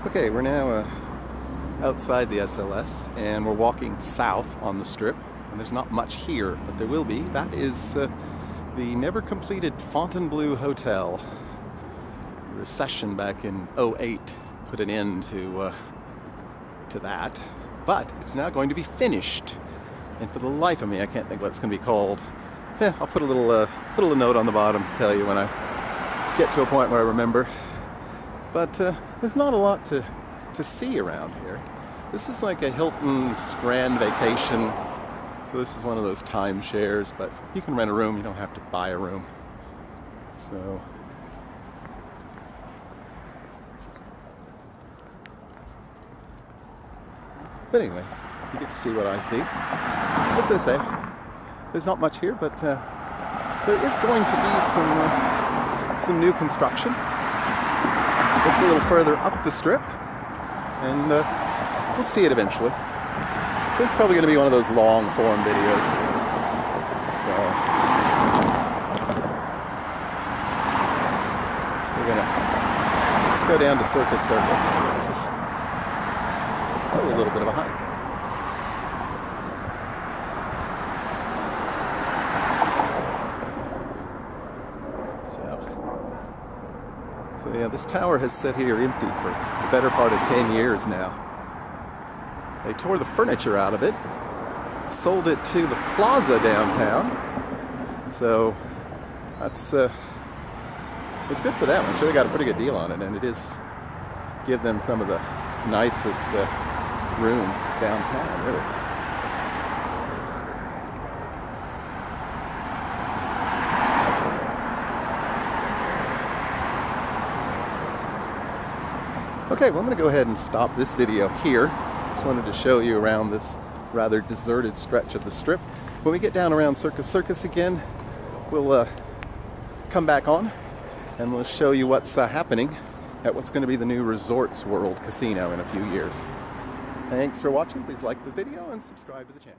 Okay, we're now outside the SLS and we're walking south on the strip, and there's not much here, but there will be. That is the never completed Fontainebleau Hotel. The recession back in '08 put an end to that, but it's now going to be finished, and for the life of me I can't think what it's going to be called. I'll put a little note on the bottom, tell you when I get to a point where I remember. But there's not a lot to see around here. This is like a Hilton's Grand Vacation. So this is one of those timeshares, but you can rent a room, you don't have to buy a room. So but anyway, you get to see what I see. As I say, there's not much here, but there is going to be some new construction. It's a little further up the strip, and we'll see it eventually. It's probably going to be one of those long form videos. So we're going to just go down to Circus Circus, which is still a little bit of a hike. So yeah, this tower has sat here empty for the better part of 10 years now. They tore the furniture out of it, sold it to the plaza downtown. So that's it's good for them. I'm sure they got a pretty good deal on it, and it is give them some of the nicest rooms downtown, really. Okay, well, I'm going to go ahead and stop this video here. Just wanted to show you around this rather deserted stretch of the strip. When we get down around Circus Circus again, we'll come back on and we'll show you what's happening at what's going to be the new Resorts World Casino in a few years. Thanks for watching. Please like the video and subscribe to the channel.